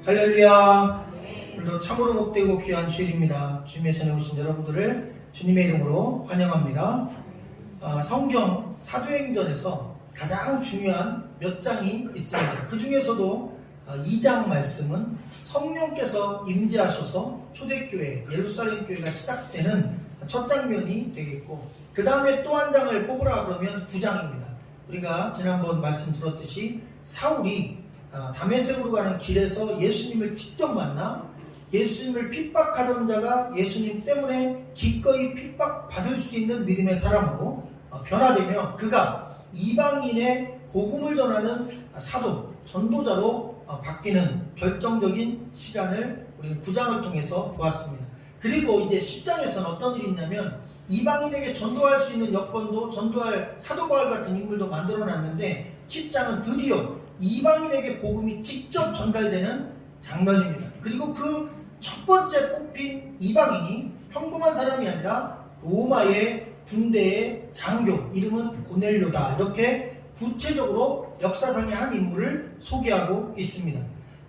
할렐루야. 오늘도 참으로 복되고 귀한 주일입니다. 주님의 전에 오신 여러분들을 주님의 이름으로 환영합니다. 성경 사도행전에서 가장 중요한 몇 장이 있습니다. 그 중에서도 2장 말씀은 성령께서 임재하셔서 초대교회 예루살렘 교회가 시작되는 첫 장면이 되겠고, 그 다음에 또 한 장을 뽑으라 그러면 9장입니다. 우리가 지난번 말씀 들었듯이 사울이 다메섹으로 가는 길에서 예수님을 직접 만나 예수님을 핍박하던 자가 예수님 때문에 기꺼이 핍박받을 수 있는 믿음의 사람으로 변화되며, 그가 이방인의 복음을 전하는 사도, 전도자로 바뀌는 결정적인 시간을 우리는 9장을 통해서 보았습니다. 그리고 이제 10장에서는 어떤 일이 있냐면, 이방인에게 전도할 수 있는 여건도, 전도할 사도 바울 같은 인물도 만들어놨는데, 10장은 드디어 이방인에게 복음이 직접 전달되는 장면입니다. 그리고 그 첫 번째 뽑힌 이방인이 평범한 사람이 아니라 로마의 군대의 장교, 이름은 고넬료다. 이렇게 구체적으로 역사상의 한 인물을 소개하고 있습니다.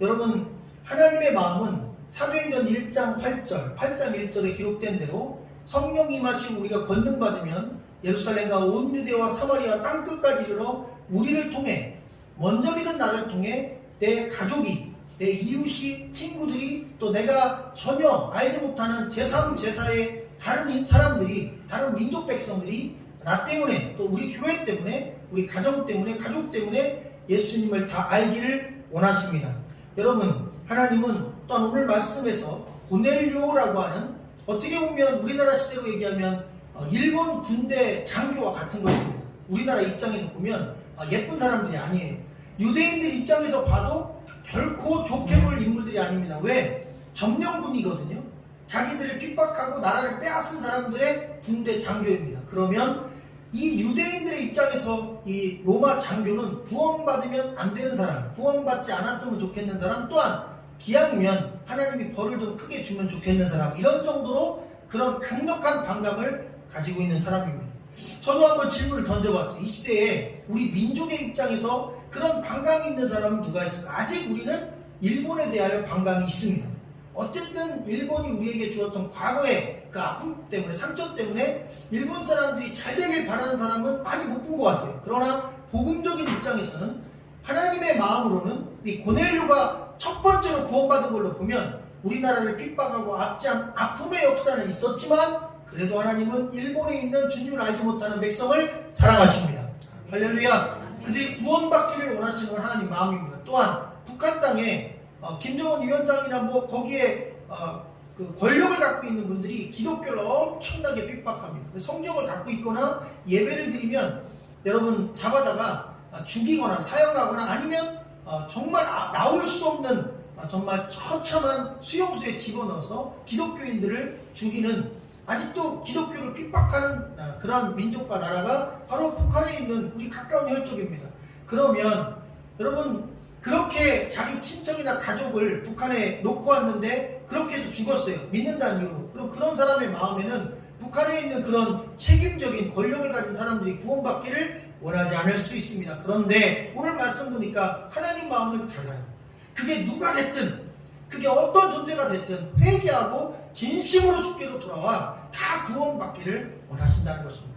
여러분, 하나님의 마음은 사도행전 1장 8절, 8장 1절에 기록된 대로 성령 임하시고 우리가 권능받으면 예루살렘과 온 유대와 사마리아 땅끝까지 이르러 우리를 통해, 먼저 믿은 나를 통해 내 가족이, 내 이웃이, 친구들이, 또 내가 전혀 알지 못하는 제3, 제4의 다른 사람들이, 다른 민족 백성들이 나 때문에, 또 우리 교회 때문에, 우리 가정 때문에, 가족 때문에 예수님을 다 알기를 원하십니다. 여러분, 하나님은 또한 오늘 말씀에서 고넬료라고 하는, 어떻게 보면 우리나라 시대로 얘기하면 일본 군대 장교와 같은 것입니다. 우리나라 입장에서 보면 예쁜 사람들이 아니에요. 유대인들 입장에서 봐도 결코 좋게 볼 인물들이 아닙니다. 왜? 점령군이거든요. 자기들을 핍박하고 나라를 빼앗은 사람들의 군대 장교입니다. 그러면 이 유대인들의 입장에서 이 로마 장교는 구원받으면 안 되는 사람, 구원받지 않았으면 좋겠는 사람, 또한 기왕이면 하나님이 벌을 좀 크게 주면 좋겠는 사람, 이런 정도로 그런 강력한 반감을 가지고 있는 사람입니다. 저도 한번 질문을 던져봤어요. 이 시대에 우리 민족의 입장에서 그런 반감이 있는 사람은 누가 있을까? 아직 우리는 일본에 대하여 반감이 있습니다. 어쨌든 일본이 우리에게 주었던 과거의 그 아픔 때문에, 상처 때문에 일본 사람들이 잘 되길 바라는 사람은 많이 못 본 것 같아요. 그러나 복음적인 입장에서는, 하나님의 마음으로는 이 고넬료가 첫 번째로 구원받은 걸로 보면 우리나라를 핍박하고 아픔의 역사는 있었지만, 그래도 하나님은 일본에 있는 주님을 알지 못하는 백성을 사랑하십니다. 할렐루야. 그들이 구원받기를 원하시는 건 하나님 마음입니다. 또한 북한 땅에 김정은 위원장이나 거기에 그 권력을 갖고 있는 분들이 기독교를 엄청나게 핍박합니다. 성경을 갖고 있거나 예배를 드리면 여러분 잡아다가 죽이거나 사형하거나, 아니면 정말 나올 수 없는 정말 처참한 수용소에 집어넣어서 기독교인들을 죽이는, 아직도 기독교를 핍박하는 그러한 민족과 나라가 바로 북한에 있는 우리 가까운 혈족입니다. 그러면 여러분, 그렇게 자기 친척이나 가족을 북한에 놓고 왔는데 그렇게 해서 죽었어요. 믿는다는 이유로. 그럼 그런 사람의 마음에는 북한에 있는 그런 책임적인 권력을 가진 사람들이 구원받기를 원하지 않을 수 있습니다. 그런데 오늘 말씀 보니까 하나님 마음은 달라요. 그게 누가 됐든, 그게 어떤 존재가 됐든 회개하고 진심으로 주께로 돌아와 다 구원받기를 원하신다는 것입니다.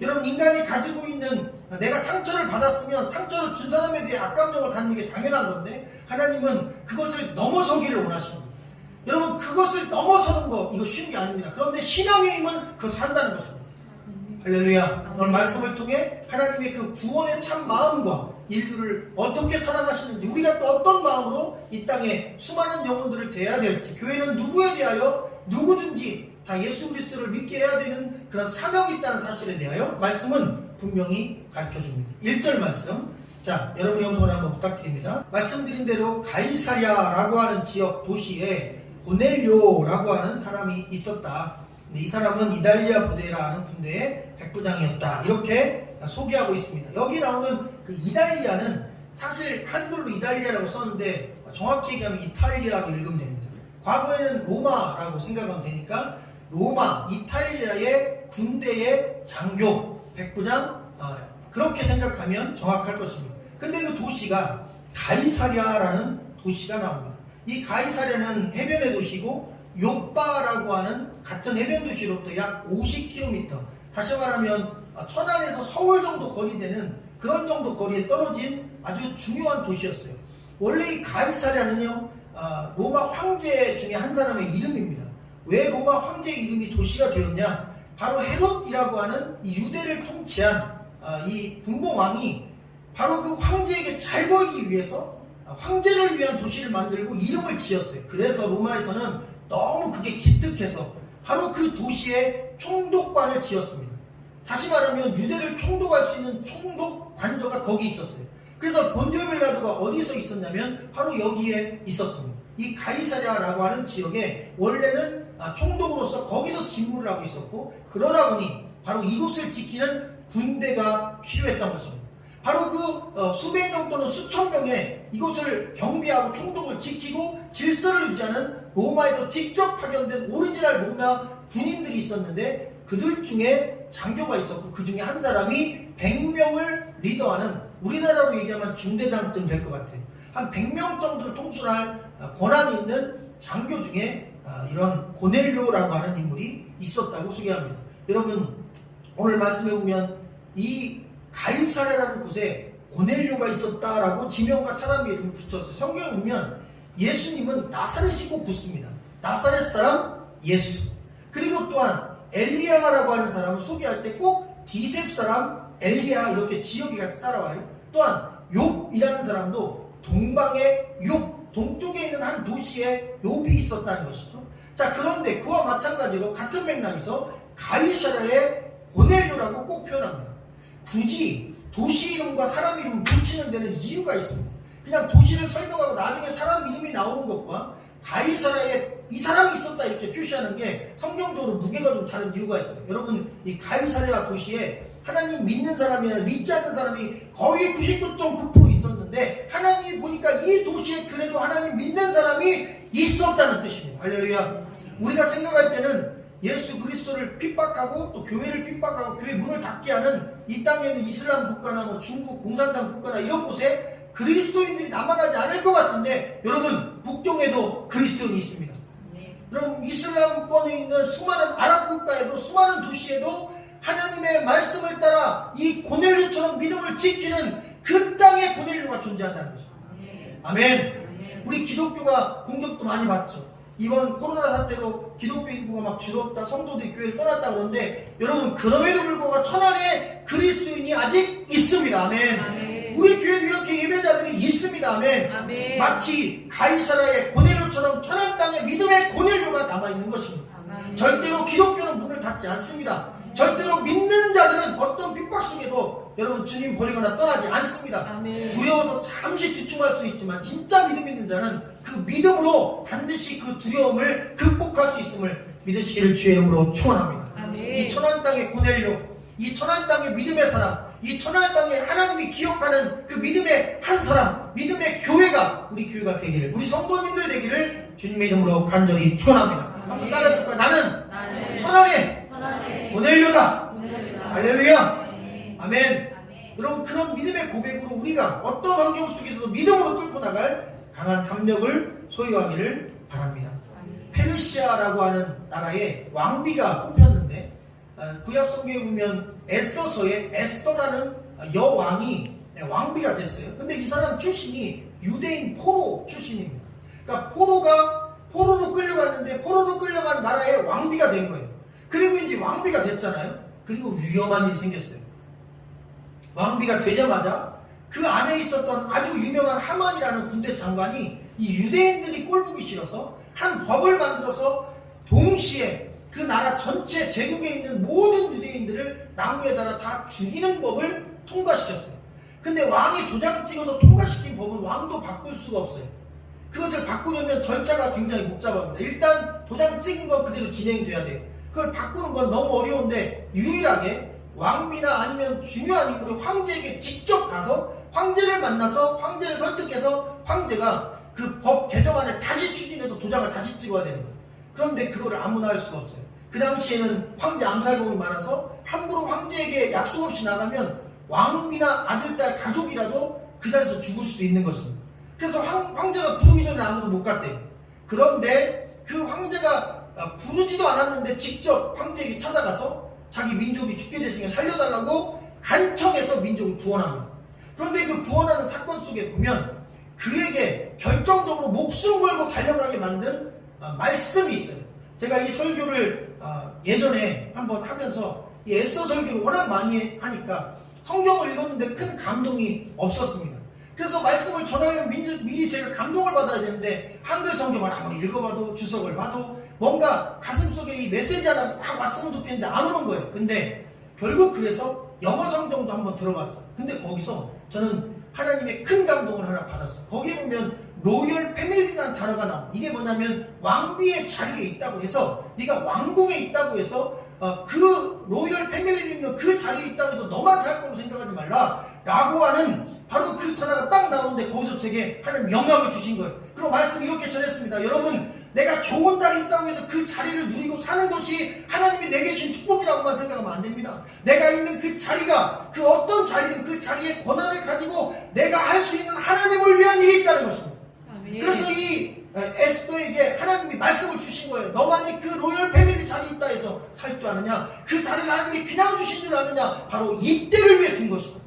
여러분, 인간이 가지고 있는, 내가 상처를 받았으면 상처를 준 사람에 대해 악감정을 갖는 게 당연한 건데, 하나님은 그것을 넘어서기를 원하십니다. 여러분, 그것을 넘어서는 거, 이거 쉬운 게 아닙니다. 그런데 신앙의 힘은 그것을 한다는 것입니다. 할렐루야. 오늘 말씀을 통해 하나님의 그 구원의 참 마음과 인류를 어떻게 사랑하시는지, 우리가 또 어떤 마음으로 이 땅에 수많은 영혼들을 대해야 될지, 교회는 누구에 대하여 누구든지 다 예수 그리스도를 믿게 해야 되는 그런 사명이 있다는 사실에 대하여 말씀은 분명히 가르쳐줍니다. 1절 말씀, 자, 여러분의 영성을 한번 부탁드립니다. 말씀드린 대로 가이사랴라고 하는 지역 도시에 고넬료라고 하는 사람이 있었다. 이 사람은 이달리아 부대라는 군대의 백부장이었다. 이렇게 소개하고 있습니다. 여기 나오는 그 이달리아는 사실 한글로 이달리아라고 썼는데 정확히 얘기하면 이탈리아로 읽으면 됩니다. 과거에는 로마라고 생각하면 되니까 로마, 이탈리아의 군대의 장교, 백부장, 그렇게 생각하면 정확할 것입니다. 근데 그 도시가 가이사랴라는 도시가 나옵니다. 이 가이사랴는 해변의 도시고 욥바라고 하는 같은 해변 도시로부터 약 50km, 다시 말하면 천안에서 서울 정도 거리 되는 그런 정도 거리에 떨어진 아주 중요한 도시였어요. 원래 이 가이사랴는요, 로마 황제 중에 한 사람의 이름입니다. 왜 로마 황제 이름이 도시가 되었냐? 바로 헤롯이라고 하는 이 유대를 통치한 이 분봉왕이 바로 그 황제에게 잘 보이기 위해서 황제를 위한 도시를 만들고 이름을 지었어요. 그래서 로마에서는 너무 그게 기특해서 바로 그 도시에 총독관을 지었습니다. 다시 말하면 유대를 총독할 수 있는 총독 관저가 거기 있었어요. 그래서 본디오 빌라도가 어디서 있었냐면 바로 여기에 있었습니다. 이 가이사랴라고 하는 지역에 원래는 총독으로서 거기서 직무를 하고 있었고, 그러다 보니 바로 이곳을 지키는 군대가 필요했던 것입니다. 바로 그 수백 명 또는 수천 명의 이곳을 경비하고 총독을 지키고 질서를 유지하는 로마에서 직접 파견된 오리지널 로마 군인들이 있었는데, 그들 중에 장교가 있었고 그 중에 한 사람이 100명을 리더하는, 우리나라로 얘기하면 중대장쯤 될 것 같아요. 한 100명 정도를 통솔할 권한이 있는 장교 중에 이런 고넬료라고 하는 인물이 있었다고 소개합니다. 여러분, 오늘 말씀해 보면 이 가이사랴라는 곳에 고넬료가 있었다라고 지명과 사람의 이름을 붙였어요. 성경에 보면 예수님은 나사렛이고 붙습니다. 나사렛 사람 예수. 그리고 또한 엘리야라고 하는 사람을 소개할 때 꼭 디셉 사람 엘리야 이렇게 지역이 같이 따라와요. 또한 욥이라는 사람도 동방의 욥, 동쪽에 있는 한 도시에 욥이 있었다는 것이죠. 자, 그런데 그와 마찬가지로 같은 맥락에서 가이사랴의 고넬료라고 꼭 표현합니다. 굳이 도시 이름과 사람 이름 붙이는 데는 이유가 있습니다. 그냥 도시를 설명하고 나중에 사람 이름이 나오는 것과 가이사랴에 이 사람이 있었다 이렇게 표시하는 게 성경적으로 무게가 좀 다른 이유가 있어요. 여러분, 이 가이사랴 도시에 하나님 믿는 사람이 아니라 믿지 않는 사람이 거의 99.9% 있었는데, 하나님이 보니까 이 도시에 그래도 하나님 믿는 사람이 있었다는 뜻입니다. 할렐루야. 우리가 생각할 때는 예수 그리스도를 핍박하고 또 교회를 핍박하고 교회 문을 닫게 하는 이 땅에 있는 이슬람 국가나 뭐 중국 공산당 국가나 이런 곳에 그리스도인들이 남아나지 않을 것 같은데, 여러분, 북경에도 그리스도인이 있습니다. 여러분, 이슬람권에 있는 수많은 아랍 국가에도 수많은 도시에도 하나님의 말씀을 따라 이 고넬료처럼 믿음을 지키는 그 땅에 고넬료가 존재한다는 거죠. 아멘. 우리 기독교가 공격도 많이 받죠. 이번 코로나 사태로 기독교 인구가 막 줄었다, 성도들이 교회를 떠났다 그러는데, 여러분, 그럼에도 불구하고 천안에 그리스도인이 아직 있습니다. 아멘. 아멘. 우리 교회도 이렇게 예배자들이 있습니다. 아멘. 아멘. 마치 가이사랴의 고넬료처럼 천안 땅에 믿음의 고넬료가 남아있는 것입니다. 아멘. 절대로 기독교는 문을 닫지 않습니다. 절대로 믿는 자들은 어떤 핍박 속에도 여러분 주님 버리거나 떠나지 않습니다. 아멘. 두려워서 잠시 주춤할 수 있지만 진짜 믿음 있는 자는 그 믿음으로 반드시 그 두려움을 극복할 수 있음을 믿으시기를 주의 이름으로 축원합니다. 이 천안 땅의 고넬료, 이 천안 땅의 믿음의 사람, 이 천안 땅에 하나님이 기억하는 그 믿음의 한 사람, 믿음의 교회가 우리 교회가 되기를, 우리 성도님들 되기를 주님의 이름으로 간절히 축원합니다. 한번 따라해볼까요? 나는 천안의 고넬료다. 할렐루야. 아멘. 여러분, 그런 믿음의 고백으로 우리가 어떤 환경 속에서도 믿음으로 뚫고 나갈 강한 담력을 소유하기를 바랍니다. 페르시아라고 하는 나라의 왕비가 뽑혔는데, 구약 성경에 보면 에스더서에 에스더라는 여왕이 왕비가 됐어요. 근데 이 사람 출신이 유대인 포로 출신입니다. 그러니까 포로로 끌려갔는데 포로로 끌려간 나라의 왕비가 된 거예요. 그리고 이제 왕비가 됐잖아요. 그리고 위험한 일이 생겼어요. 왕비가 되자마자 그 안에 있었던 아주 유명한 하만이라는 군대 장관이 이 유대인들이 꼴보기 싫어서 한 법을 만들어서 동시에 그 나라 전체 제국에 있는 모든 유대인들을 나무에 달아 다 죽이는 법을 통과시켰어요. 근데 왕이 도장 찍어서 통과시킨 법은 왕도 바꿀 수가 없어요. 그것을 바꾸려면 절차가 굉장히 복잡합니다. 일단 도장 찍은 거 그대로 진행이 돼야 돼요. 그걸 바꾸는 건 너무 어려운데, 유일하게 왕비나 아니면 중요한 인물이 황제에게 직접 가서 황제를 만나서 황제를 설득해서 황제가 그 법 개정안을 다시 추진해서 도장을 다시 찍어야 되는 거예요. 그런데 그거를 아무나 할 수가 없어요. 그 당시에는 황제 암살범이 많아서 함부로 황제에게 약속 없이 나가면 왕비나 아들, 딸, 가족이라도 그 자리에서 죽을 수도 있는 것입니다. 그래서 황제가 부르기 전에 아무도 못 갔대요. 그런데 그 황제가 부르지도 않았는데 직접 황제에게 찾아가서 자기 민족이 죽게 됐으니까 살려달라고 간청해서 민족을 구원합니다. 그런데 그 구원하는 사건 속에 보면 그에게 결정적으로 목숨 걸고 달려가게 만든 말씀이 있어요. 제가 이 설교를 예전에 한번 하면서 이 에스더 설교를 워낙 많이 하니까 성경을 읽었는데 큰 감동이 없었습니다. 그래서 말씀을 전하면 미리 제가 감동을 받아야 되는데 한글 성경을 아무리 읽어봐도 주석을 봐도 뭔가 가슴속에 이 메시지 하나 확 왔으면 좋겠는데 안 오는 거예요. 근데 결국 그래서 영어 성경도 한번 들어봤어요. 근데 거기서 저는 하나님의 큰 감동을 하나 받았어요. 거기에 보면 로열 패밀리라는 단어가 나옵니다. 이게 뭐냐면 왕비의 자리에 있다고 해서 네가 왕궁에 있다고 해서 그 로열 패밀리는 그 자리에 있다고 해서 너만 살 거로 생각하지 말라 라고 하는 바로 그 단어가 딱 나오는데 거기서 제게 하나님 영감을 주신 거예요. 그리고 말씀 이렇게 전했습니다. 여러분, 내가 좋은 자리에 있다고 해서 그 자리를 누리고 사는 것이 하나님이 내게 주신 축복이라고만 생각하면 안 됩니다. 내가 있는 그 자리가 그 어떤 자리든 그 자리의 권한을 가지고 내가 할 수 있는 하나님을 위한 일이 있다는 것입니다. 아멘. 그래서 이 에스더에게 하나님이 말씀을 주신 거예요. 너만이 그 로열 패밀리 자리에 있다 해서 살 줄 아느냐? 그 자리를 하나님이 그냥 주신 줄 아느냐? 바로 이때를 위해 준 것이다.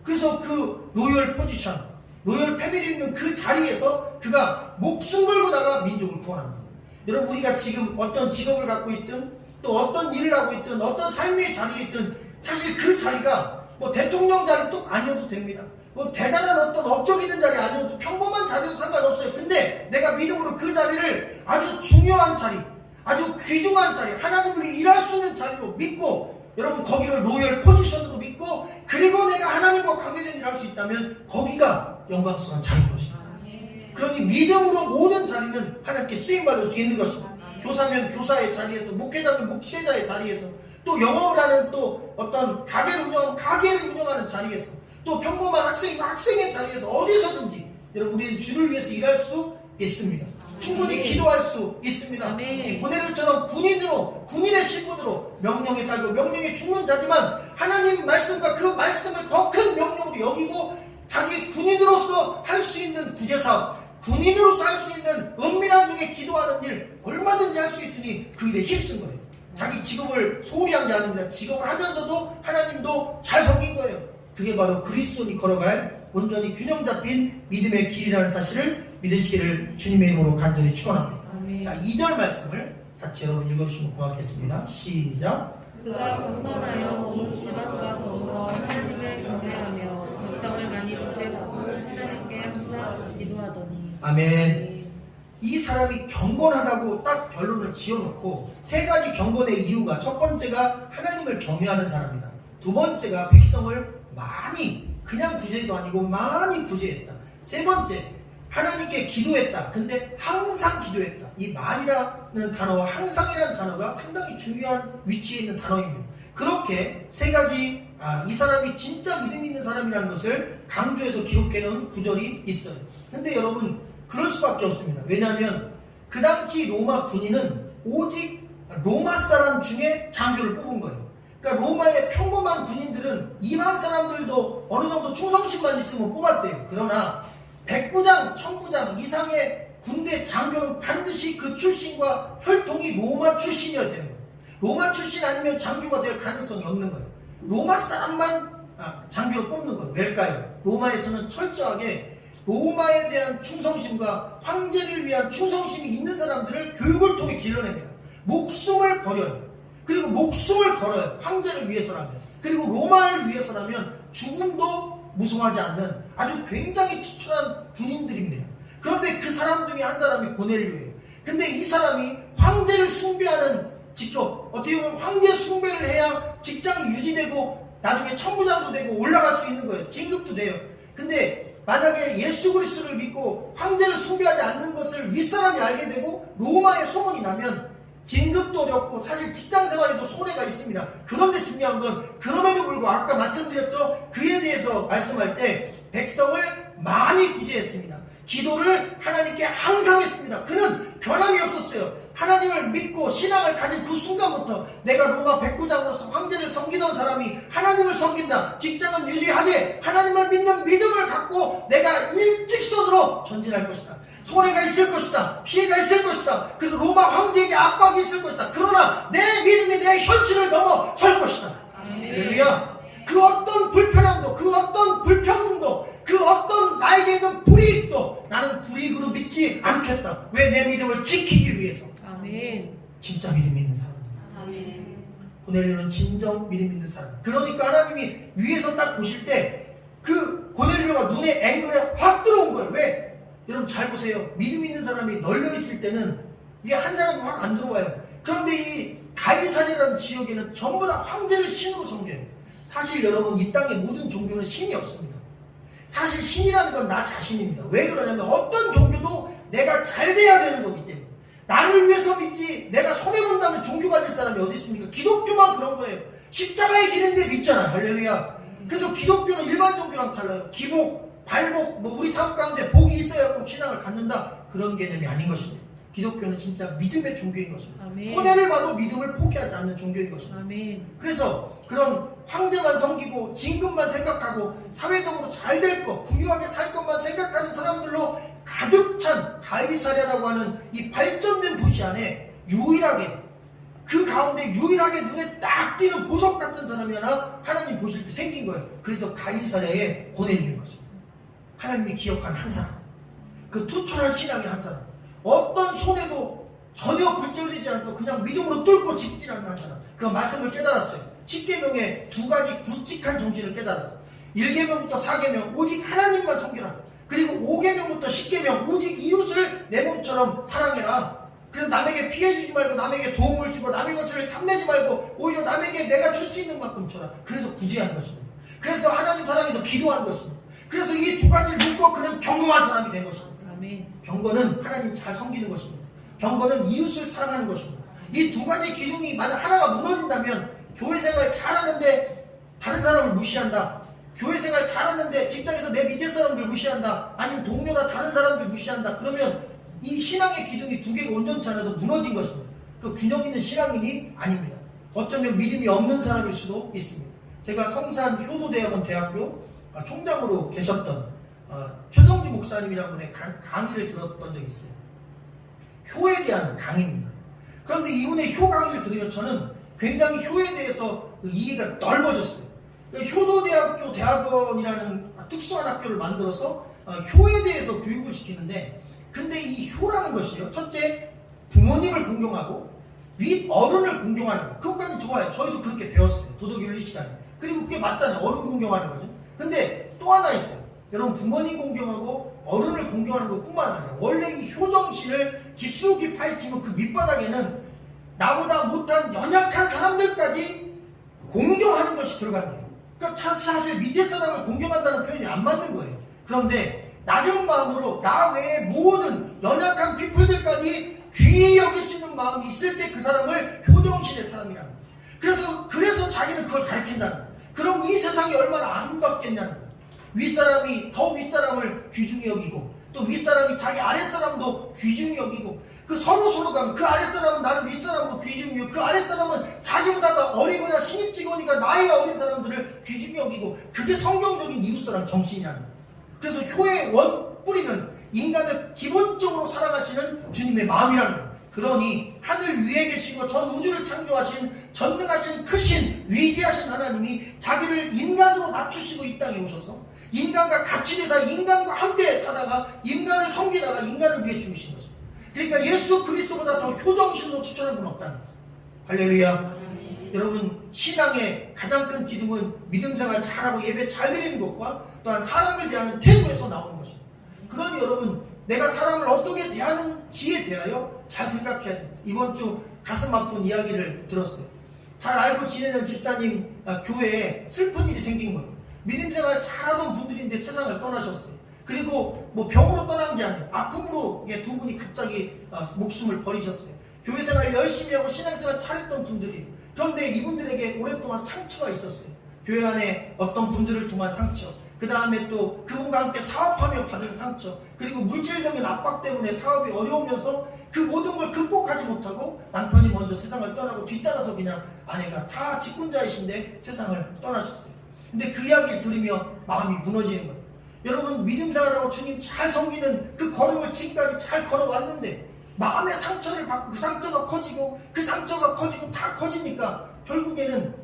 그래서 그 로열 포지션, 로열 패밀리 있는 그 자리에서 그가 목숨 걸고 나가 민족을 구원합니다. 여러분, 우리가 지금 어떤 직업을 갖고 있든 또 어떤 일을 하고 있든 어떤 삶의 자리에 있든 사실 그 자리가 뭐 대통령 자리 또 아니어도 됩니다. 뭐 대단한 어떤 업적 있는 자리 아니어도 평범한 자리도 상관없어요. 근데 내가 믿음으로 그 자리를 아주 중요한 자리, 아주 귀중한 자리, 하나님을 일할 수 있는 자리로 믿고 여러분 거기를 로열 포지션으로 믿고 그리고 내가 하나님과 관계된 일을 할 수 있다면 거기가 영광스러운 자리인 것입니다. 그러니 믿음으로 모든 자리는 하나님께 쓰임받을 수 있는 것입니다. 교사면 교사의 자리에서, 목회자면 목회자의 자리에서, 또 영업을 하는 또 어떤 가게를 운영하는 자리에서, 또 평범한 학생이면 학생의 자리에서 어디서든지 여러분 우리는 주를 위해서 일할 수 있습니다. 충분히 기도할 수 있습니다. 고넬료처럼 군인의 신분으로 명령에 살고 명령에 죽는 자지만 하나님 말씀과 그 말씀을 더 큰 명령으로 여기고 자기 군인으로서 할 수 있는 구제사업, 군인으로서 할 수 있는 은밀한 중에 기도하는 일 얼마든지 할 수 있으니 그 일에 힘쓴 거예요. 자기 직업을 소홀히 한 게 아닙니다. 직업을 하면서도 하나님도 잘 섬긴 거예요. 그게 바로 그리스도인이 걸어갈 온전히 균형 잡힌 믿음의 길이라는 사실을 믿으시기를 주님의 이름으로 간절히 축원합니다. 자, 2절 말씀을 같이 여러분 읽어주시면 고맙겠습니다. 시작. 그가 건너하여 온 지방과 더불어 하나님을 경외하며 백성을 많이 구제하고 하나님께 항상 기도하더니. 아멘. 이 사람이 경건하다고 딱 결론을 지어놓고 세 가지 경건의 이유가, 첫 번째가 하나님을 경외하는 사람이다. 두 번째가 백성을 많이, 그냥 구제도 아니고 많이 구제했다. 세 번째, 하나님께 기도했다. 근데 항상 기도했다. 이 많이라는 단어와 항상이라는 단어가 상당히 중요한 위치에 있는 단어입니다. 그렇게 세 가지, 이 사람이 진짜 믿음 있는 사람이라는 것을 강조해서 기록해놓은 구절이 있어요. 근데 여러분, 그럴 수밖에 없습니다. 왜냐하면 그 당시 로마 군인은 오직 로마 사람 중에 장교를 뽑은 거예요. 그러니까 로마의 평범한 군인들은 이방 사람들도 어느 정도 충성심만 있으면 뽑았대요. 그러나 100부장, 1000부장 이상의 군대 장교는 반드시 그 출신과 혈통이 로마 출신이어야 되는 거예요. 로마 출신 아니면 장교가 될 가능성이 없는 거예요. 로마 사람만 장교를 뽑는 거예요. 왜일까요? 로마에서는 철저하게 로마에 대한 충성심과 황제를 위한 충성심이 있는 사람들을 교육을 통해 길러냅니다. 목숨을 버려요. 그리고 목숨을 걸어요. 황제를 위해서라면. 그리고 로마를 위해서라면 죽음도 무서워하지 않는 아주 굉장히 투철한 군인들입니다. 그런데 그 사람 중에 한 사람이 고넬료예요. 근데 이 사람이 황제를 숭배하는 직접, 어떻게 보면 황제 숭배를 해야 직장이 유지되고 나중에 천부장도 되고 올라갈 수 있는 거예요. 진급도 돼요. 근데 만약에 예수 그리스도를 믿고 황제를 숭배하지 않는 것을 윗사람이 알게 되고 로마에 소문이 나면 진급도 어렵고 사실 직장생활에도 손해가 있습니다. 그런데 중요한 건 그럼에도 불구하고 아까 말씀드렸죠. 그에 대해서 말씀할 때 백성을 많이 구제했습니다. 기도를 하나님께 항상 했습니다. 그는 변함이 없었어요. 하나님을 믿고 신앙을 가진 그 순간부터 내가 로마 백부장으로서 황제를 섬기던 사람이 하나님을 섬긴다, 직장은 유지하되 하나님을 믿는 믿음을 갖고 내가 일직선으로 전진할 것이다. 손해가 있을 것이다, 피해가 있을 것이다, 그리고 로마 황제에게 압박이 있을 것이다. 그러나 내 믿음이 내 현실을 넘어설 것이다. 할렐루야. 그 어떤 불편함도, 그 어떤 불평등도, 그 어떤 나에게 있는 불이익도 나는 불이익으로 믿지 않겠다. 왜? 내 믿음을 지키기 위해서. 아멘. 진짜 믿음 있는 사람. 아멘. 고넬료는 진정 믿음 있는 사람. 그러니까 하나님이 위에서 딱 보실 때 그 고넬료가 눈에 앵글에 확 들어온 거예요. 왜? 여러분 잘 보세요. 믿음 있는 사람이 널려 있을 때는 이게 한 사람이 확 안 들어와요. 그런데 이 가이사랴라는 지역에는 전부 다 황제를 신으로 섬겨요. 사실 여러분 이 땅의 모든 종교는 신이 없습니다. 사실 신이라는 건 나 자신입니다. 왜 그러냐면 어떤 종교도 내가 잘 돼야 되는 거기 때문에, 나를 위해서 믿지 내가 손해본다면 종교가 될 사람이 어디 있습니까? 기독교만 그런 거예요. 십자가의 길인데 믿잖아. 할렐루야. 그래서 기독교는 일반 종교랑 달라요. 기복, 발복, 우리 삶 가운데 복이 있어야 꼭 신앙을 갖는다, 그런 개념이 아닌 것입니다. 기독교는 진짜 믿음의 종교인 것입니다. 아멘. 손해를 봐도 믿음을 포기하지 않는 종교인 것입니다. 아멘. 그래서 그런 황제만 섬기고 진급만 생각하고 사회적으로 잘 될 것, 부유하게 살 것만 생각하는 사람들로 가득 찬 가이사랴라고 하는 이 발전된 도시 안에 유일하게, 그 가운데 유일하게 눈에 딱 띄는 보석 같은 사람이 하나님 보실 때 생긴 거예요. 그래서 가이사랴의 고넬료인 것입니다. 하나님이 기억한 한 사람, 그 투철한 신앙의 한 사람, 어떤 손해도 전혀 굴절되지 않고 그냥 믿음으로 뚫고 직진하는 한 사람. 그 말씀을 깨달았어요. 10계명의 두 가지 굵직한 정신을 깨달았어요. 1계명부터 4계명 오직 하나님만 섬기라. 그리고 5계명부터 10계명 오직 이웃을 내 몸처럼 사랑해라. 그래서 남에게 피해 주지 말고 남에게 도움을 주고 남의 것을 탐내지 말고 오히려 남에게 내가 줄 수 있는 만큼 줘라. 그래서 구제한 것입니다. 그래서 하나님 사랑해서 기도한 것입니다. 그래서 이 두 가지를 묻고 그는 경건한 사람이 된 것입니다. 아멘. 경건은 하나님 잘 섬기는 것입니다. 경건은 이웃을 사랑하는 것입니다. 이 두 가지 기둥이 만약 하나가 무너진다면 교회 생활 잘하는데 다른 사람을 무시한다, 교회 생활 잘하는데 직장에서 내 밑에 사람들 무시한다, 아니면 동료나 다른 사람들 무시한다, 그러면 이 신앙의 기둥이 두 개가 온전치 않아도 무너진 것입니다. 그 균형 있는 신앙인이 아닙니다. 어쩌면 믿음이 없는 사람일 수도 있습니다. 제가 성산 효도대학원 대학교 총장으로 계셨던 최성주 목사님이라는 분의 강의를 들었던 적이 있어요. 효에 대한 강의입니다. 그런데 이분의 효 강의를 들으면 저는 굉장히 효에 대해서 이해가 넓어졌어요. 효도대학교 대학원이라는 특수한 학교를 만들어서 효에 대해서 교육을 시키는데, 근데 이 효라는 것이요, 첫째 부모님을 공경하고 윗 어른을 공경하는 거, 그것까지 좋아요. 저희도 그렇게 배웠어요, 도덕윤리 시간에. 그리고 그게 맞잖아요, 어른 공경하는 거죠. 근데 또 하나 있어요. 여러분, 부모님 공경하고 어른을 공경하는 것뿐만 아니라 원래 이 효정신을 깊숙이 파헤치면 그 밑바닥에는 나보다 못한 연약한 사람들까지 공경하는 것이 들어간대요. 그러니까 사실 밑에 사람을 공경한다는 표현이 안 맞는 거예요. 그런데 낮은 마음으로 나 외에 모든 연약한 피플들까지 귀히 여길 수 있는 마음이 있을 때 그 사람을 효정신의 사람이라는 거예요. 그래서 자기는 그걸 가르친다는 거예요. 그럼 이 세상이 얼마나 아름답겠냐는 거예요. 윗사람이 더 윗사람을 귀중히 여기고, 또 윗사람이 자기 아랫사람도 귀중히 여기고, 그 서로 가면 그 아랫사람은 나를 윗사람으로 귀중히 여기고, 그 아랫사람은 자기보다 더 어리거나 신입직원이니까 나이 어린 사람들을 귀중히 여기고, 그게 성경적인 이웃사람 정신이라는 거예요. 그래서 효의 원뿌리는 인간을 기본적으로 사랑하시는 주님의 마음이라는 거예요. 그러니 하늘 위에 계시고 전 우주를 창조하신 전능하신 크신 위대하신 하나님이 자기를 인간으로 낮추시고 이 땅에 오셔서 인간과 같이 되사 인간과 함께 사다가 인간을 섬기다가 인간을 위해 죽으신 거죠. 그러니까 예수 그리스도보다 더 효정신으로 추천할 분 없다는 거예요. 할렐루야. 여러분, 신앙의 가장 큰 기둥은 믿음 생활 잘하고 예배 잘 드리는 것과 또한 사람을 대하는 태도에서 나오는 것입니다. 그러니 여러분, 내가 사람을 어떻게 대하는지에 대하여 잘 생각해야 됩니다. 이번 주 가슴 아픈 이야기를 들었어요. 잘 알고 지내는 집사님 교회에 슬픈 일이 생긴 거예요. 믿음 생활 잘하던 분들인데 세상을 떠나셨어요. 그리고 병으로 떠난 게 아니에요. 아픔으로 두 분이 갑자기 목숨을 버리셨어요. 교회 생활 열심히 하고 신앙생활 잘했던 분들이에요. 그런데 이분들에게 오랫동안 상처가 있었어요. 교회 안에 어떤 분들을 통한 상처, 그 다음에 또 그분과 함께 사업하며 받은 상처, 그리고 물질적인 압박 때문에 사업이 어려우면서 그 모든 걸 극복하지 못하고 남편이 먼저 세상을 떠나고 뒤따라서 그냥 아내가 다 직분자이신데 세상을 떠나셨어요. 근데 그 이야기를 들으며 마음이 무너지는 거예요. 여러분, 믿음 생활하고 주님 잘 섬기는 그 걸음을 지금까지 잘 걸어왔는데 마음의 상처를 받고 그 상처가 커지고 다 커지니까 결국에는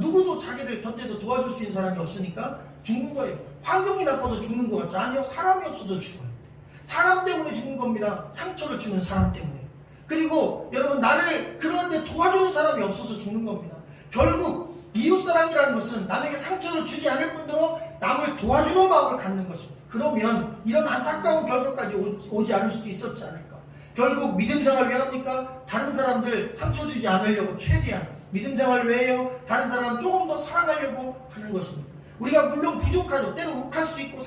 누구도 자기를 곁에도 도와줄 수 있는 사람이 없으니까 죽는 거예요. 환경이 나빠서 죽는 것 같죠? 아니요, 사람이 없어서 죽어요. 사람 때문에 죽는 겁니다. 상처를 주는 사람 때문에. 그리고 여러분, 나를 그런데 도와주는 사람이 없어서 죽는 겁니다. 결국 이웃사랑이라는 것은 남에게 상처를 주지 않을 뿐더러 남을 도와주는 마음을 갖는 것입니다. 그러면 이런 안타까운 결과까지 오지 않을 수도 있었지 않을까. 결국 믿음생활 왜 합니까? 다른 사람들 상처 주지 않으려고 최대한. 믿음생활 왜 해요? 다른 사람 조금 더 사랑하려고 하는 것입니다. 우리가 물론 부족하죠. 때로 욱할 수 있고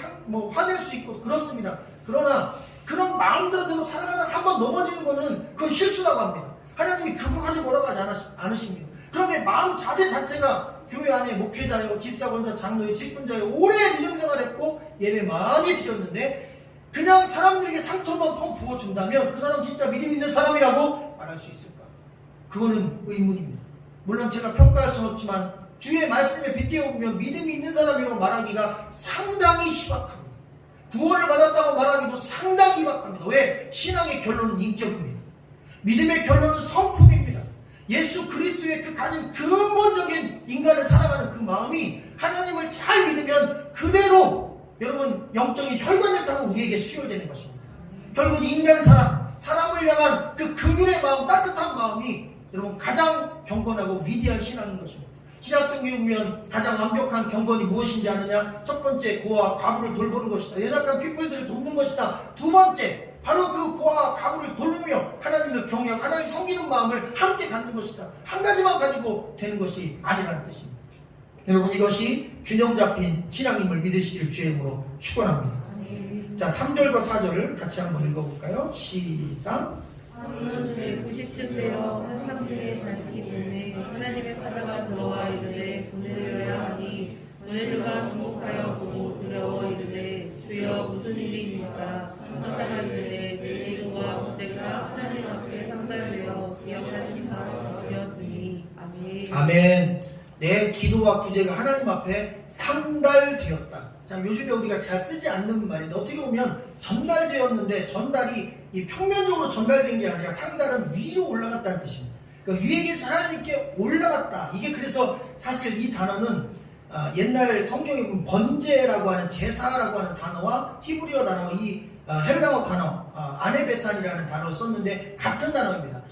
화낼 수 있고 그렇습니다. 그러나 그런 마음가짐으로 살아가다가 한번 넘어지는 것은 그건 실수라고 합니다. 하나님이 그거까지 뭐라고 하지 않으십니다. 그런데 마음 자세 자체가 교회 안에 목회자요, 집사, 권사, 장로요, 직분자요, 오래 믿음생활했고 예배 많이 드렸는데 그냥 사람들에게 상처만 퍽 부어준다면 그 사람 진짜 믿음 있는 사람이라고 말할 수 있을까? 그거는 의문입니다. 물론 제가 평가할 수는 없지만 주의 말씀에 빗대어 보면 믿음이 있는 사람이라고 말하기가 상당히 희박합니다. 구원을 받았다고 말하기도 상당히 희박합니다. 왜? 신앙의 결론은 인격입니다. 믿음의 결론은 성품입니다. 예수 그리스도의 그 가진 근본적인 인간을 살아가는 그 마음이 하나님을 잘 믿으면 그대로 여러분 영적인 혈관을 타고 우리에게 수혈되는 것입니다. 결국 인간 사람을 향한 그 긍휼의 마음, 따뜻한 마음이 여러분 가장 경건하고 위대한 신앙인 것입니다. 신약성경에 보면 가장 완벽한 경건이 무엇인지 아느냐? 첫 번째, 고아와 과부를 돌보는 것이다. 연약한 핏불들을 돕는 것이다. 두 번째, 바로 그 고아와 과부를 돌보며 하나님을 경외하고 하나님 섬기는 마음을 함께 갖는 것이다. 한 가지만 가지고 되는 것이 아니라는 뜻입니다. 여러분, 이것이 균형 잡힌 신앙임을 믿으시기를 주의 이름으로 축원합니다. 자, 3절과 4절을 같이 한번 읽어볼까요? 시작. 하루는 제90쯤 되어 환상중에 밝기 때문에 하나님의 사자가 들어와 이르되 보내려야 하니 보내려가 주목하여 보고 두려워 이르되 주여 무슨 일이니까 사자가 이르되 내 기도와 문제가 하나님 앞에 상달되어 기억하신 바 되었으니. 아멘. 아멘. 내 기도와 구제가 하나님 앞에 상달되었다. 자, 요즘에 우리가 잘 쓰지 않는 말인데 어떻게 보면 전달되었는데 전달이 이 평면적으로 전달된 게 아니라 상달은 위로 올라갔다는 뜻입니다. 그러니까 위에서 하나님께 올라갔다. 이게 그래서 사실 이 단어는 옛날 성경에 보면 번제라고 하는 제사라고 하는 단어와 히브리어 단어와 이 헬라어 단어 아네베산이라는 단어를 썼는데 같은 단어입니다.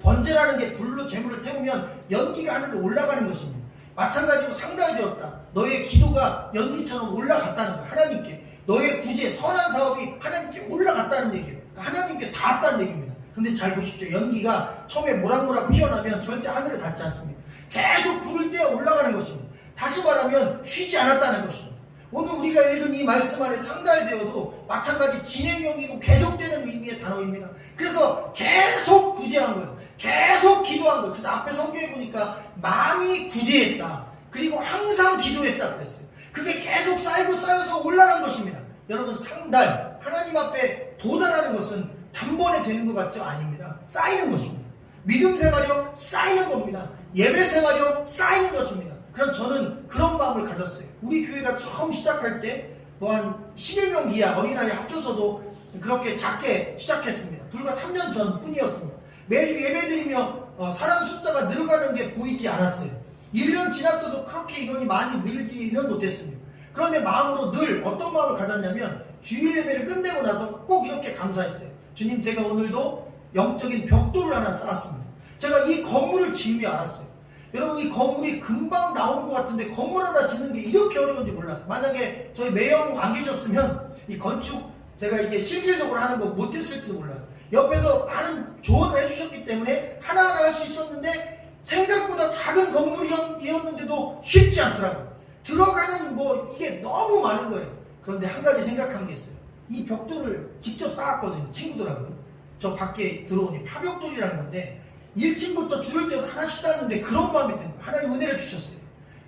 번제라는 게 불로 제물을 태우면 연기가 하늘로 올라가는 것입니다. 마찬가지로 상달되었다. 너의 기도가 연기처럼 올라갔다는 거예요. 하나님께. 너의 구제, 선한 사업이 하나님께 올라갔다는 얘기예요. 그러니까 하나님께 닿았다는 얘기입니다. 근데 잘 보십시오. 연기가 처음에 모락모락 피어나면 절대 하늘에 닿지 않습니다. 계속 불을 떼어 올라가는 것입니다. 다시 말하면 쉬지 않았다는 것입니다. 오늘 우리가 읽은 이 말씀 안에 상달되어도 마찬가지 진행형이고 계속되는 의미의 단어입니다. 그래서 계속 구제한 거예요. 계속 기도한 거예요. 그래서 앞에 성경에 보니까 많이 구제했다. 그리고 항상 기도했다 그랬어요. 그게 계속 쌓이고 쌓여서 올라간 것입니다. 여러분, 상달, 하나님 앞에 도달하는 것은 단번에 되는 것 같죠? 아닙니다. 쌓이는 것입니다. 믿음 생활이요? 쌓이는 겁니다. 예배 생활이요? 쌓이는 것입니다. 그럼 저는 그런 마음을 가졌어요. 우리 교회가 처음 시작할 때 뭐 한 10여 명 이하 어린아이 합쳐서도 그렇게 작게 시작했습니다. 불과 3년 전뿐이었습니다. 매주 예배드리며 사람 숫자가 늘어가는 게 보이지 않았어요. 1년 지났어도 그렇게 인원이 많이 늘지는 못했습니다. 그런데 마음으로 늘 어떤 마음을 가졌냐면 주일 예배를 끝내고 나서 꼭 이렇게 감사했어요. 주님, 제가 오늘도 영적인 벽돌을 하나 쌓았습니다. 제가 이 건물을 지으며 알았어요. 여러분, 이 건물이 금방 나오는 것 같은데 건물 하나 짓는 게 이렇게 어려운지 몰랐어요. 만약에 저희 매형 안 계셨으면 이 건축 제가 이게 실질적으로 하는 거 못했을지도 몰라요. 옆에서 많은 조언을 해주셨기 때문에 하나하나 할 수 있었는데 생각보다 작은 건물이었는데도 쉽지 않더라고요. 들어가는 이게 너무 많은 거예요. 그런데 한 가지 생각한 게 있어요. 이 벽돌을 직접 쌓았거든요. 친구들하고요. 저 밖에 들어오니 파벽돌이라는 건데 1층부터 줄을 떼서 하나씩 쌓았는데 그런 마음이 든 거예요. 하나님 은혜를 주셨어요.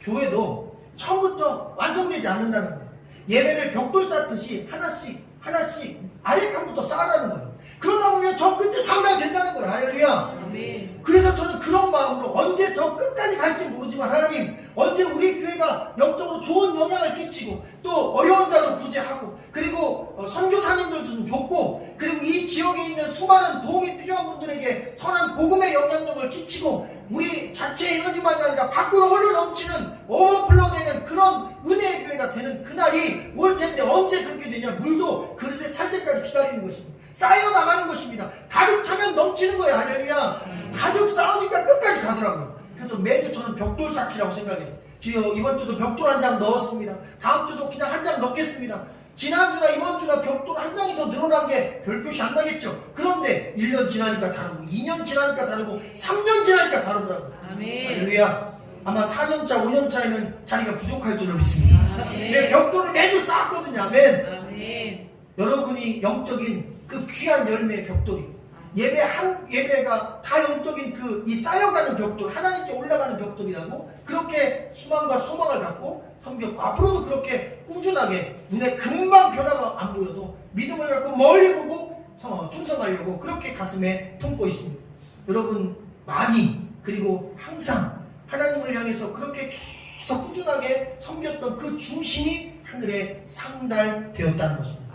교회도 처음부터 완성되지 않는다는 거예요. 예배를 벽돌 쌓듯이 하나씩 하나씩 아래 칸부터 쌓으라는 거예요. 그러다 보면 저 끝에 상달된다는 거예요. 할렐루야. 아멘. 그래서 저는 그런 마음으로 언제 저 끝까지 갈지 모르지만 하나님 언제 우리 교회가 영적으로 좋은 영향을 끼치고 또 어려운 자도 구제하고 그리고 선교사님들도 좀 좋고 그리고 이 지역에 있는 수많은 도움이 필요한 분들에게 선한 복음의 영향력을 끼치고 우리 자체 에너지만이 아니라 밖으로 흘러 넘치는 오버플로우 되는 그런 은혜의 교회가 되는 그날이 올 텐데 언제 그렇게 되냐. 물도 그릇에 찰 때까지 기다리는 것입니다. 쌓여나가는 것입니다. 가득 차면 넘치는 거예요. 할렐루야. 가득 쌓으니까 끝까지 가더라고요. 그래서 매주 저는 벽돌 쌓기라고 생각했어요. 주여 이번 주도 벽돌 한 장 넣었습니다. 다음 주도 그냥 한 장 넣겠습니다. 지난주나 이번 주나 벽돌 한 장이 더 늘어난 게 별표시 안 나겠죠. 그런데 1년 지나니까 다르고 2년 지나니까 다르고 3년 지나니까 다르더라고요. 아멘. 할렐루야. 아마 4년차 5년차에는 자리가 부족할 줄로 믿습니다. 아멘. 내 벽돌을 매주 쌓았거든요. 아멘. 아멘. 여러분이 영적인 그 귀한 열매의 벽돌이 예배 한 예배가 다 영적인 그 이 쌓여가는 벽돌 하나님께 올라가는 벽돌이라고 그렇게 희망과 소망을 갖고 섬겼고 앞으로도 그렇게 꾸준하게 눈에 금방 변화가 안 보여도 믿음을 갖고 멀리 보고 충성하려고 그렇게 가슴에 품고 있습니다. 여러분 많이 그리고 항상 하나님을 향해서 그렇게 계속 꾸준하게 섬겼던 그 중심이 하늘에 상달되었다는 것입니다.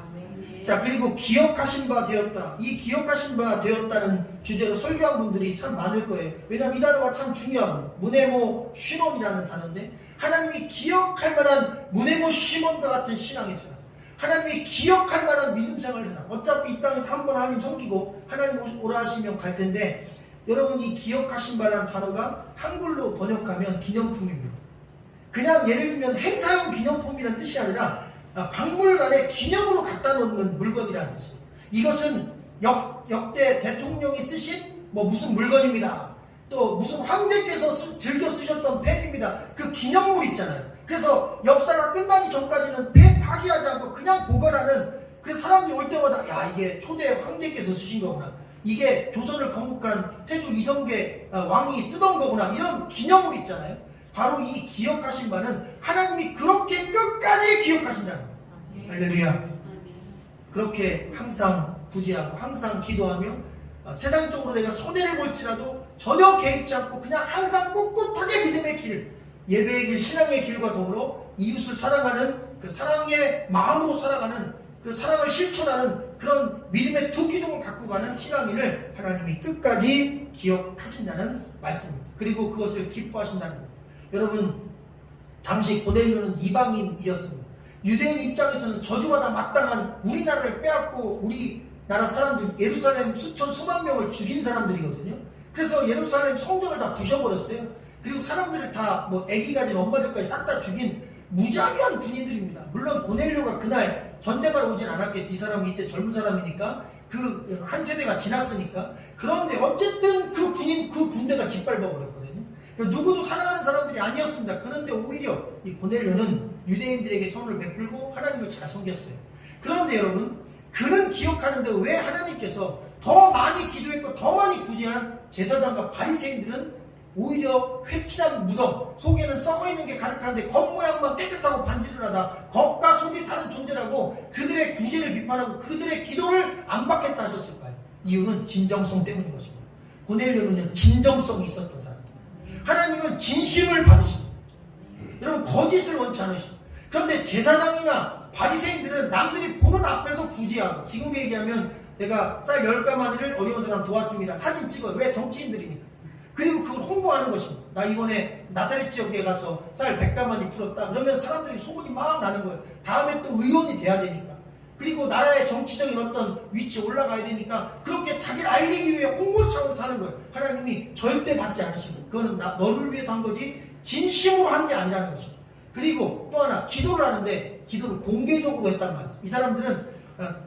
자 그리고 기억하신 바 되었다. 이 기억하신 바 되었다는 주제로 설교한 분들이 참 많을 거예요. 왜냐하면 이 단어가 참 중요하고 무네모 쉬몬이라는 단어인데 하나님이 기억할 만한 무네모 쉬몬과 같은 신앙이 들어. 하나님이 기억할 만한 믿음 생활을 해라. 어차피 이 땅에서 한 번 하나님 섬기고 하나님 오라 하시면 갈 텐데 여러분이 기억하신 바라는 단어가 한글로 번역하면 기념품입니다. 그냥 예를 들면 행사용 기념품이라는 뜻이 아니라 박물관에 기념으로 갖다 놓는 물건이라는 뜻이에요. 이것은 역대 대통령이 쓰신 무슨 물건입니다. 또 무슨 황제께서 즐겨 쓰셨던 펜입니다. 그 기념물 있잖아요. 그래서 역사가 끝나기 전까지는 펜 파기하지 않고 그냥 보관하는 그래서 사람들이 올 때마다 야 이게 초대 황제께서 쓰신 거구나. 이게 조선을 건국한 태조 이성계 왕이 쓰던 거구나. 이런 기념물 있잖아요. 바로 이 기억하신 바는 하나님이 그렇게 끝까지 기억하신다는 거예요. 할렐루야. 그렇게 항상 구제하고 항상 기도하며 세상적으로 내가 손해를 볼지라도 전혀 개의치 않고 그냥 항상 꿋꿋하게 믿음의 길, 예배의 길, 신앙의 길과 더불어 이웃을 사랑하는 그 사랑의 마음으로 살아가는 그 사랑을 실천하는 그런 믿음의 두 기둥을 갖고 가는 신앙인을 하나님이 끝까지 기억하신다는 말씀입니다. 그리고 그것을 기뻐하신다는 거예요. 여러분 당시 고넬료는 이방인이었습니다. 유대인 입장에서는 저주받아 마땅한 우리나라를 빼앗고 우리나라 사람들 예루살렘 수만 명을 죽인 사람들이거든요. 그래서 예루살렘 성전을 다 부셔버렸어요. 그리고 사람들을 다 애기 가진 엄마들까지 싹 다 죽인 무자비한 군인들입니다. 물론 고넬료가 그날 전쟁하러 오진 않았겠지. 이 사람이 이때 젊은 사람이니까 그 한 세대가 지났으니까. 그런데 어쨌든 그 군대가 짓밟아버렸거든요. 누구도 사랑하는 사람들이 아니었습니다. 그런데 오히려 이 고넬료는 유대인들에게 선을 베풀고 하나님을 잘 섬겼어요. 그런데 여러분 그는 기억하는데 왜 하나님께서 더 많이 기도했고 더 많이 구제한 제사장과 바리새인들은 오히려 회칠한 무덤 속에는 썩어있는 게 가득한데 겉모양만 깨끗하고 반지를 하다 겉과 속이 다른 존재라고 그들의 구제를 비판하고 그들의 기도를 안 받겠다 하셨을까요? 이유는 진정성 때문인 것입니다. 고넬료는요 진정성이 있었던 사람. 하나님은 진심을 받으십니다. 여러분 거짓을 원치 않으십니다. 그런데 제사장이나 바리새인들은 남들이 보는 앞에서 구제하고 지금 얘기하면 내가 쌀 10가마니를 어려운 사람 도왔습니다. 사진 찍어요. 왜? 정치인들이니까. 그리고 그걸 홍보하는 것입니다. 나 이번에 나사렛 지역에 가서 쌀 100가마니 풀었다. 그러면 사람들이 소문이 막 나는 거예요. 다음에 또 의원이 돼야 되니까. 그리고 나라의 정치적인 어떤 위치에 올라가야 되니까 그렇게 자기를 알리기 위해 홍보처럼 사는 거예요. 하나님이 절대 받지 않으시고 그거는 너를 위해서 한 거지 진심으로 한 게 아니라는 것입니다. 그리고 또 하나 기도를 하는데 기도를 공개적으로 했단 말이에요. 이 사람들은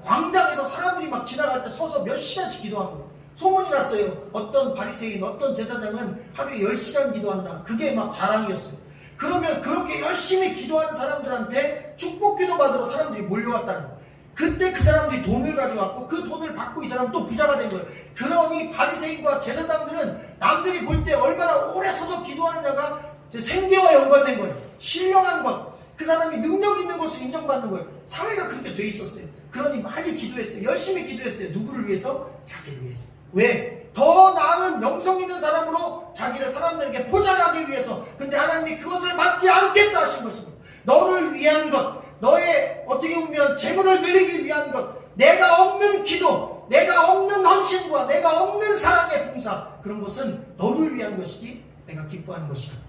광장에서 사람들이 막 지나갈 때 서서 몇 시간씩 기도한 거예요. 소문이 났어요. 어떤 바리새인 어떤 제사장은 하루에 10시간 기도한다. 그게 막 자랑이었어요. 그러면 그렇게 열심히 기도하는 사람들한테 축복 기도 받으러 사람들이 몰려왔다는 거예요. 그때 그 사람들이 돈을 가져왔고 그 돈을 받고 이 사람은 또 부자가 된 거예요. 그러니 바리새인과 제사장들은 남들이 볼 때 얼마나 오래 서서 기도하느냐가 생계와 연관된 거예요. 신령한 것. 그 사람이 능력 있는 것을 인정받는 거예요. 사회가 그렇게 돼 있었어요. 그러니 많이 기도했어요. 열심히 기도했어요. 누구를 위해서? 자기를 위해서. 왜? 더 나은 영성 있는 사람으로 자기를 사람들에게 포장하기 위해서. 근데 하나님이 그것을 받지 않겠다 하신 것입니다. 너를 위한 것, 너의 어떻게 보면 재물을 늘리기 위한 것, 내가 없는 기도, 내가 없는 헌신과 내가 없는 사랑의 봉사, 그런 것은 너를 위한 것이지 내가 기뻐하는 것이 아니다.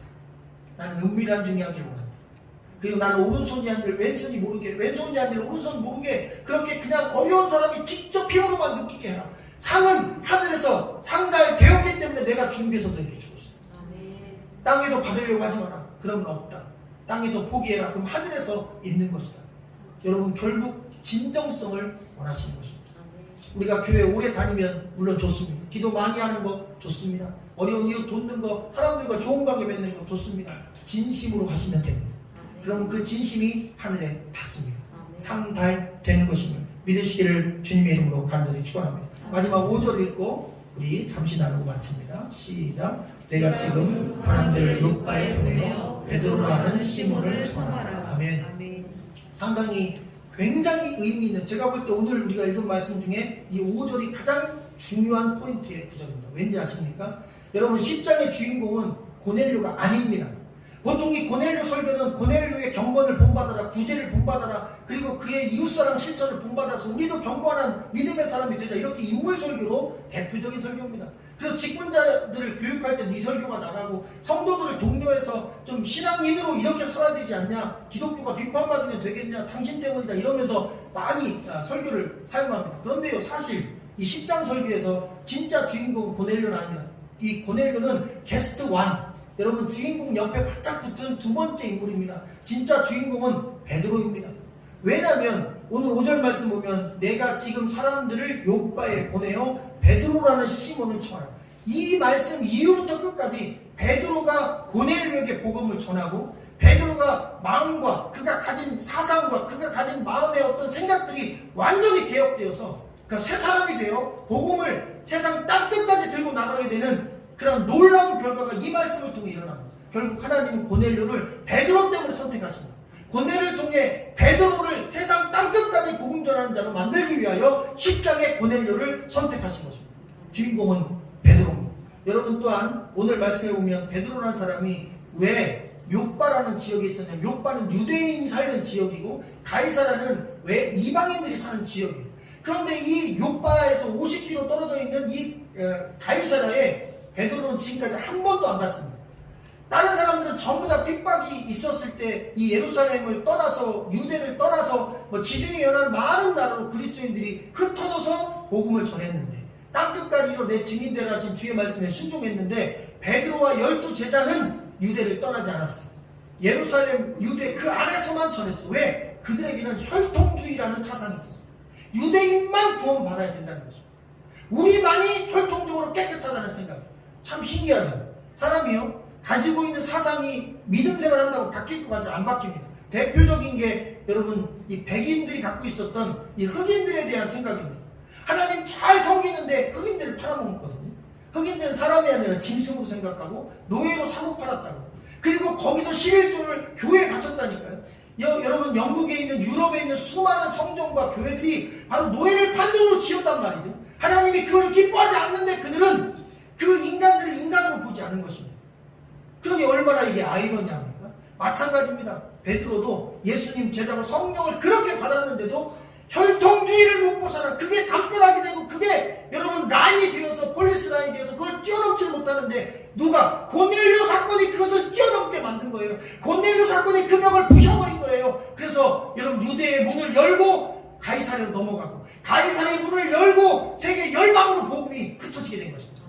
나는 은밀한 중에 하기를 원한다. 그리고 나는 오른손이 한들 왼손이 모르게, 왼손이 한들 오른손 모르게, 그렇게 그냥 어려운 사람이 직접 힘으로만 느끼게 해라. 상은 하늘에서 상달되었기 때문에 내가 준비해서 너에게 주었어. 땅에서 받으려고 하지 마라. 그러면 없다. 땅에서 포기해라. 그럼 하늘에서 있는 것이다. 여러분, 결국 진정성을 원하시는 것입니다. 우리가 교회 오래 다니면 물론 좋습니다. 기도 많이 하는 거 좋습니다. 어려운 이웃 돕는 거, 사람들과 좋은 관계 맺는 거 좋습니다. 진심으로 하시면 됩니다. 그럼 그 진심이 하늘에 닿습니다. 상달되는 것임을 믿으시기를 주님의 이름으로 간절히 축원합니다. 마지막 5절 읽고 우리 잠시 나누고 마칩니다. 시작. 내가 지금 사람들을 욥바에 보내어 베드로라는 시몬을 전하라. 아멘. 상당히 굉장히 의미 있는, 제가 볼 때 오늘 우리가 읽은 말씀 중에 이 5절이 가장 중요한 포인트의 구절입니다. 왠지 아십니까? 여러분, 10장의 주인공은 고넬료가 아닙니다. 보통 이 고넬료 설교는 고넬료의 경건을 본받아라, 구제를 본받아라, 그리고 그의 이웃사랑 실천을 본받아서 우리도 경건한 믿음의 사람이 되자, 이렇게 인물 설교로 대표적인 설교입니다. 그래서 직분자들을 교육할 때 이 설교가 나가고, 성도들을 독려해서 좀 신앙인으로 이렇게 살아야 되지 않냐, 기독교가 비판받으면 되겠냐, 당신 때문이다, 이러면서 많이 설교를 사용합니다. 그런데요, 사실 이 10장 설교에서 진짜 주인공은 고넬료는 아닙니다. 이 고넬료는 게스트 1, 여러분, 주인공 옆에 바짝 붙은 두 번째 인물입니다. 진짜 주인공은 베드로입니다. 왜냐하면 오늘 5절 말씀 보면 내가 지금 사람들을 욥바에 보내어 베드로라는 시몬을 전하라. 이 말씀 이후부터 끝까지 베드로가 고넬료에게 복음을 전하고, 베드로가 마음과 그가 가진 사상과 그가 가진 마음의 어떤 생각들이 완전히 개혁되어서 그러니까 새 사람이 되어 복음을 세상 땅끝까지 들고 나가게 되는 그런 놀라운 결과가 이 말씀을 통해 일어납니다. 결국 하나님은 고넬료를 베드로 때문에 선택하십니다. 고넬료를 통해 베드로를 세상 땅끝까지 복음 전하는 자로 만들기 위하여 10장의 고넬료를 선택하신 것입니다. 주인공은 베드로입니다. 여러분, 또한 오늘 말씀에 보면 베드로라는 사람이 왜 욥바라는 지역에 있었냐면, 욥바는 유대인이 살는 지역이고 가이사라는 왜 이방인들이 사는 지역이에요. 그런데 이 욥바에서 50km 떨어져 있는 이 가이사라에 베드로는 지금까지 한 번도 안 갔습니다. 다른 사람들은 전부 다 핍박이 있었을 때 이 예루살렘을 떠나서, 유대를 떠나서 지중해 연안 많은 나라로 그리스도인들이 흩어져서 복음을 전했는데, 땅끝까지 이로 내 증인되라 하신 주의 말씀에 순종했는데, 베드로와 12제자는 유대를 떠나지 않았어요. 예루살렘, 유대 그 안에서만 전했어. 왜? 그들에게는 혈통주의라는 사상이 있었어요. 유대인만 구원받아야 된다는 것입니다. 우리만이 혈통적으로 깨끗하다는 생각. 참 신기하죠. 사람이요, 가지고 있는 사상이 믿음 생활한다고 바뀔 것 같지 안 바뀝니다. 대표적인 게 여러분, 이 백인들이 갖고 있었던 이 흑인들에 대한 생각입니다. 하나님 잘 섬기는데 흑인들을 팔아먹었거든요. 흑인들은 사람이 아니라 짐승으로 생각하고 노예로 사고 팔았다고. 그리고 거기서 11조를 교회에 바쳤다니까요. 여러분, 영국에 있는, 유럽에 있는 수많은 성전과 교회들이 바로 노예를 판 돈으로 지었단 말이죠. 하나님이 그걸 기뻐하지 않는데 그들은 그 인간들을 인간으로 보지 않은 것입니다. 그러니 얼마나 이게 아이러니합니까? 마찬가지입니다. 베드로도 예수님 제자로 성령을 그렇게 받았는데도 혈통주의를 못 벗어나 그게 담벼락이 되고 그게 여러분 라인이 되어서, 폴리스 라인이 되어서 그걸 뛰어넘지 못하는데, 누가? 고넬료 사건이 그것을 뛰어넘게 만든 거예요. 고넬료 사건이 그 벽을 부셔버린 거예요. 그래서 여러분, 유대의 문을 열고 가이사랴로 넘어가고, 가이사랴의 문을 열고 세계 열방으로 복음이 흩어지게 된 것입니다.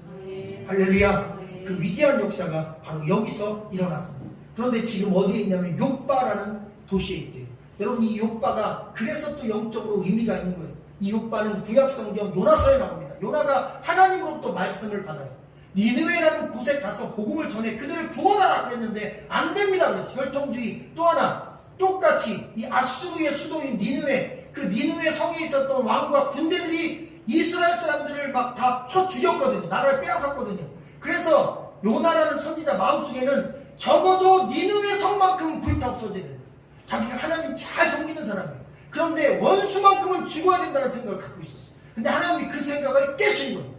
할렐루야. 그 위대한 역사가 바로 여기서 일어났습니다. 그런데 지금 어디에 있냐면 욥바라는 도시에 있대요. 여러분, 이 욥바가 그래서 또 영적으로 의미가 있는 거예요. 이 욥바는 구약성경 요나서에 나옵니다. 요나가 하나님으로부터 말씀을 받아요. 니느웨라는 곳에 가서 복음을 전해 그들을 구원하라 그랬는데 안 됩니다 그랬어요. 혈통주의. 또 하나, 똑같이 이 아수르의 수도인 니느웨, 그 니느웨 성에 있었던 왕과 군대들이 이스라엘 사람들을 막 다 쳐 죽였거든요. 나라를 빼앗았거든요. 그래서 요나라는 선지자 마음속에는 적어도 니느웨 성만큼 불타 없어져야 된다. 자기가 하나님 잘 섬기는 사람이에요. 그런데 원수만큼은 죽어야 된다는 생각을 갖고 있었어요. 근데 하나님이 그 생각을 깨신 거예요.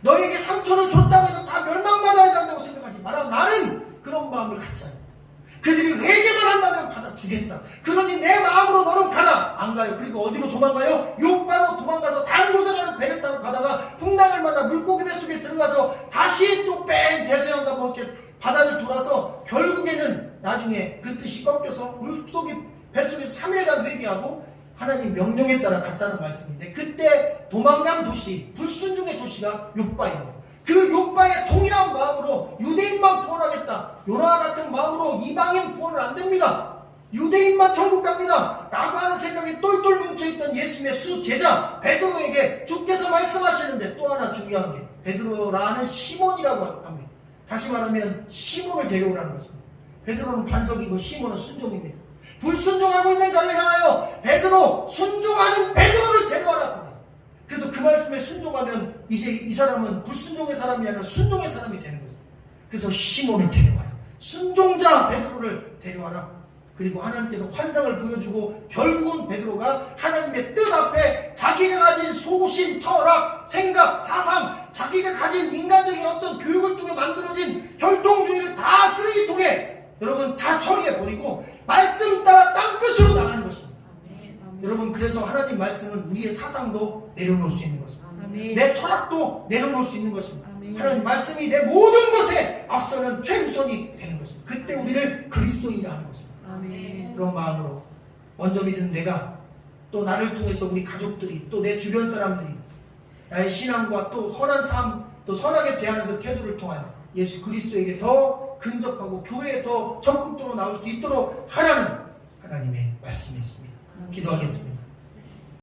너에게 상처를 줬다고 해서 다 멸망받아야 된다고 생각하지 마라. 나는 그런 마음을 갖지 않는다. 그들이 회개만 한다면 받아주겠다. 그러니 내 마음으로 너는 가라. 안 가요. 그리고 어디로 도망가요? 요바로 도망가서 다른 곳에 배를 타고 가다가 풍랑을 만나 물고기 뱃속에 들어가서 다시 또 뺑 대서양과 뭐 이렇게 바다를 돌아서 결국에는 나중에 그 뜻이 꺾여서 물속에 뱃속에 3일간 회개하고 하나님 명령에 따라 갔다는 말씀인데, 그때 도망간 도시, 불순종의 도시가 욥바예요. 그 욥바의 동일한 마음으로 유대인만 구원하겠다, 요나와 같은 마음으로 이방인 구원은 안 됩니다, 유대인만 천국 갑니다 라고 하는 생각이 똘똘 뭉쳐있던 예수님의 수제자 베드로에게 주께서 말씀하시는데, 또 하나 중요한 게 베드로라는 시몬이라고 합니다. 다시 말하면 시몬을 데려오라는 것입니다. 베드로는 반석이고 시몬은 순종입니다. 불순종하고 있는 자를 향하여 베드로, 순종하는 베드로를 데려와라. 그래서 그 말씀에 순종하면 이제 이 사람은 불순종의 사람이 아니라 순종의 사람이 되는 거죠. 그래서 시몬을 데려와라. 순종자 베드로를 데려와라. 그리고 하나님께서 환상을 보여주고 결국은 베드로가 하나님의 뜻 앞에 자기가 가진 소신, 철학, 생각, 사상, 자기가 가진 인간적인 어떤 교육을 통해 만들어진 혈통주의를 다 쓰레기통에 여러분 다 처리해버리고 말씀 따라 땅끝으로 나가는 것입니다. 여러분, 그래서 하나님 말씀은 우리의 사상도 내려놓을 수 있는 것입니다. 내 철학도 내려놓을 수 있는 것입니다. 하나님 말씀이 내 모든 것에 앞서는 최우선이 되는 것입니다. 그때 우리를 그리스도인이라 하는 것입니다. 그런 마음으로 먼저 믿은 내가, 또 나를 통해서 우리 가족들이, 또 내 주변 사람들이 나의 신앙과 또 선한 삶, 또 선하게 대하는 그 태도를 통하여 예수 그리스도에게 더 근접하고 교회에 더 적극적으로 나올 수 있도록 하라는 하나님의 말씀이었습니다. 기도하겠습니다.